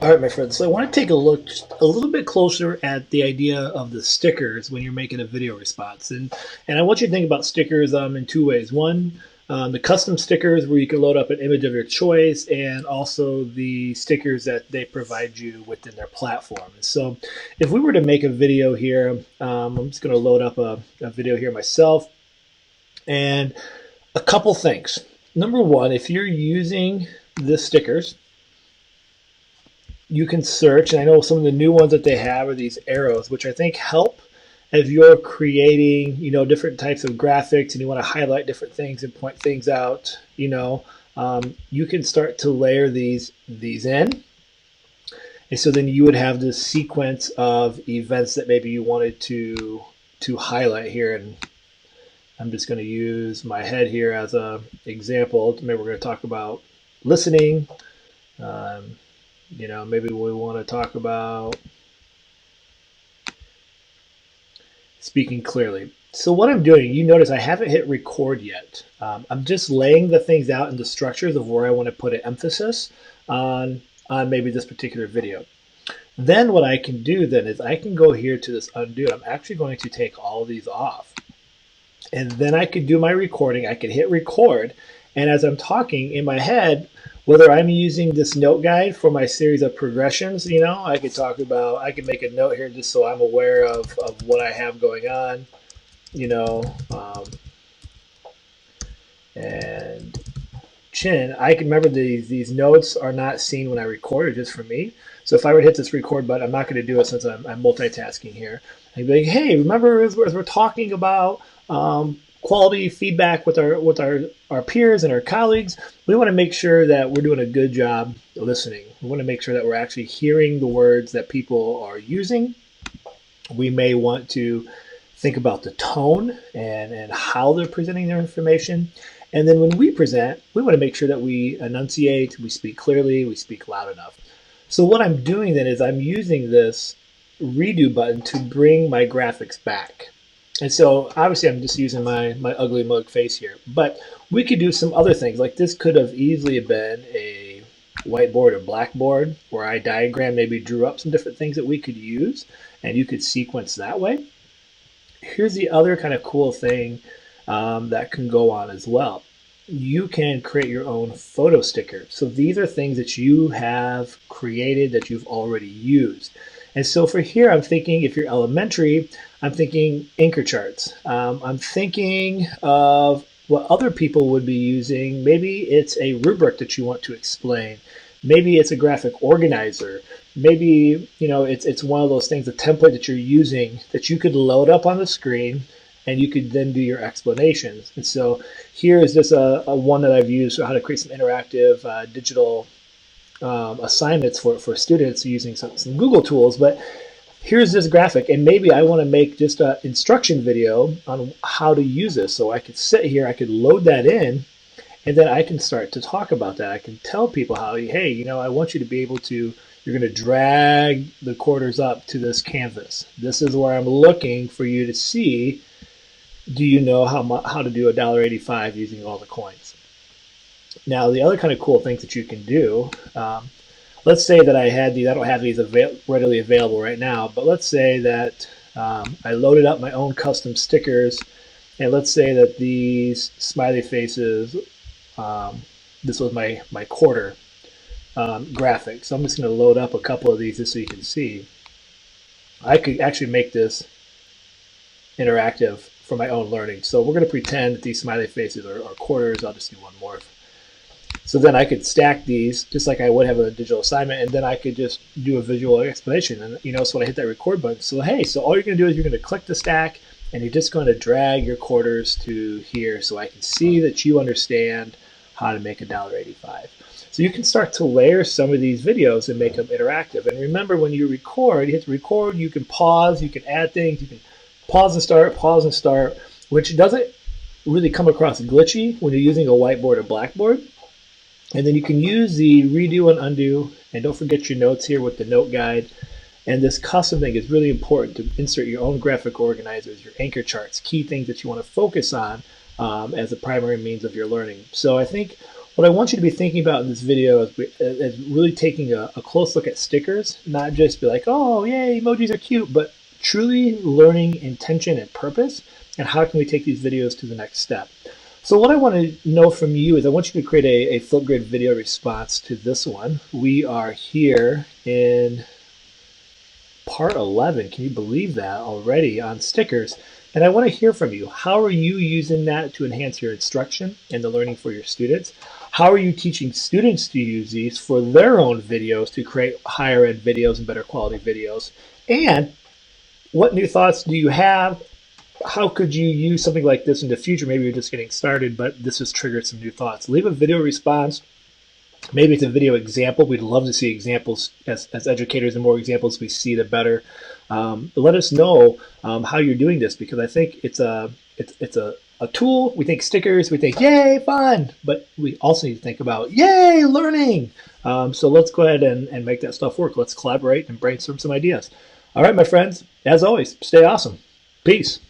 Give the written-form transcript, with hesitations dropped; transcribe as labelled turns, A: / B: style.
A: All right, my friends. So I want to take a look just a little bit closer at the idea of the stickers when you're making a video response, and I want you to think about stickers in two ways. One, the custom stickers where you can load up an image of your choice, and also the stickers that they provide you within their platform. So, if we were to make a video here, I'm just going to load up a video here myself, and a couple things. Number one, if you're using the stickers, you can search, and I know some of the new ones that they have are these arrows, which I think help if you're creating, different types of graphics and you want to highlight different things and point things out. You can start to layer these in, and so then you would have this sequence of events that maybe you wanted to highlight here. And I'm just going to use my head here as a example. Maybe we're going to talk about listening. Maybe we want to talk about speaking clearly. So what I'm doing, you notice I haven't hit record yet. I'm just laying the things out in the structures of where I want to put an emphasis on maybe this particular video. Then what I can do then is I can go here to this undo. I'm actually going to take all these off. And then I could do my recording. I could hit record. And as I'm talking in my head, whether I'm using this note guide for my series of progressions, I could make a note here just so I'm aware of what I have going on, and chin. I can remember these notes are not seen when I record, or just for me. So if I were to hit this record button, I'm not going to do it since I'm multitasking here. I'd be like, hey, remember as we're talking about quality feedback with our peers and our colleagues, we want to make sure that we're doing a good job listening. We want to make sure that we're actually hearing the words that people are using. We may want to think about the tone and how they're presenting their information. And then when we present, we want to make sure that we enunciate, we speak clearly, we speak loud enough. So what I'm doing then is I'm using this redo button to bring my graphics back. And so obviously I'm just using my ugly mug face here, but we could do some other things. Like this could have easily been a whiteboard or blackboard where I maybe drew up some different things that we could use, and you could sequence that way. Here's the other kind of cool thing that can go on as well. You can create your own photo sticker. So these are things that you have created that you've already used. And so for here, I'm thinking if you're elementary, I'm thinking anchor charts. I'm thinking of what other people would be using. Maybe it's a rubric that you want to explain. Maybe it's a graphic organizer. Maybe it's one of those things, a template that you're using that you could load up on the screen, and you could then do your explanations. And so here is just a one that I've used for how to create some interactive digital assignments for students using some Google tools. But here's this graphic, and maybe I want to make just an instruction video on how to use this. So I could sit here, I could load that in, and then I can start to talk about that. I can tell people how, hey, I want you to be able to, you're going to drag the quarters up to this canvas. This is where I'm looking for you to see, do you know how to do $1.85 using all the coins? Now, the other kind of cool things that you can do, let's say that I don't have these readily available right now, but let's say that I loaded up my own custom stickers, and let's say that these smiley faces, this was my quarter graphic. So I'm just going to load up a couple of these just so you can see. I could actually make this interactive for my own learning. So we're going to pretend that these smiley faces are quarters. I'll just do one more. So then I could stack these just like I would have a digital assignment, and then I could just do a visual explanation. And so when I hit that record button, so hey, so all you're going to do is you're going to click the stack, and you're just going to drag your quarters to here so I can see that you understand how to make $1.85. So you can start to layer some of these videos and make them interactive. And remember, when you hit record, you can pause, you can add things, you can pause and start, which doesn't really come across glitchy when you're using a whiteboard or blackboard. And then you can use the redo and undo, and don't forget your notes here with the note guide. And this custom thing is really important to insert your own graphic organizers, your anchor charts, key things that you want to focus on as a primary means of your learning. So I think What I want you to be thinking about in this video is really taking a close look at stickers, not just be like, oh, yay, emojis are cute, but truly learning intention and purpose, and how can we take these videos to the next step. So what I want to know from you is I want you to create a Flipgrid video response to this one. We are here in part 11. Can you believe that already on stickers? And I want to hear from you. How are you using that to enhance your instruction and the learning for your students? How are you teaching students to use these for their own videos to create higher end videos and better quality videos? And what new thoughts do you have? How could you use something like this in the future? Maybe you're just getting started, but this has triggered some new thoughts. Leave a video response. Maybe it's a video example. We'd love to see examples as educators. The more examples we see, the better. Let us know how you're doing this, because I think it's a tool. We think stickers, we think, yay, fun, but we also need to think about, yay, learning. So let's go ahead and make that stuff work. Let's collaborate and brainstorm some ideas. All right, my friends, as always, stay awesome. Peace.